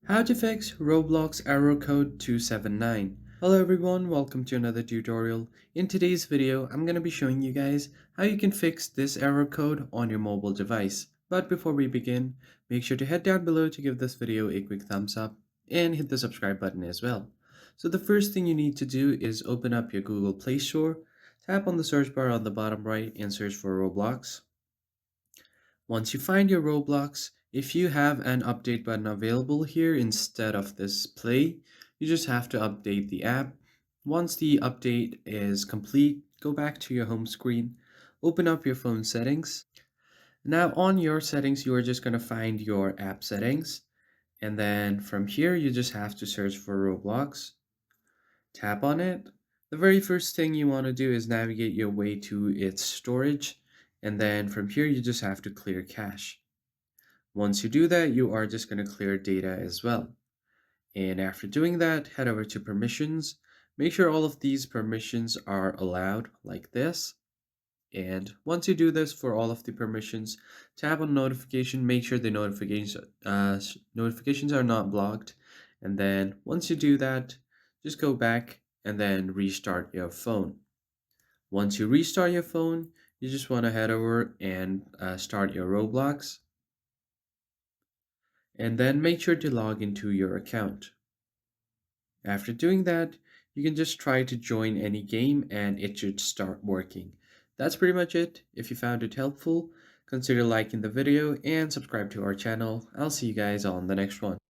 How to fix Roblox error code 279. Hello everyone, welcome to another tutorial. In today's video, I'm going to be showing you guys how you can fix this error code on your mobile device. But before we begin, make sure to head down below to give this video a quick thumbs up and hit the subscribe button as well. So the first thing you need to do is open up your Google Play Store, tap on the search bar on the bottom right and search for Roblox. Once you find your Roblox, if you have an update button available here instead of this play, you just have to update the app. Once the update is complete, go back to your home screen, open up your phone settings. Now on your settings, you are just going to find your app settings. And then from here, you just have to search for Roblox. Tap on it. The very first thing you want to do is navigate your way to its storage. And then from here, you just have to clear cache. Once you do that, you are just going to clear data as well. And after doing that, head over to permissions. Make sure all of these permissions are allowed like this. And once you do this for all of the permissions, tap on notification. Make sure the notifications are not blocked. And then once you do that, just go back and then restart your phone. Once you restart your phone, you just want to head over and start your Roblox. And then make sure to log into your account. After doing that, you can just try to join any game and it should start working. That's pretty much it. If you found it helpful, consider liking the video and subscribe to our channel. I'll see you guys on the next one.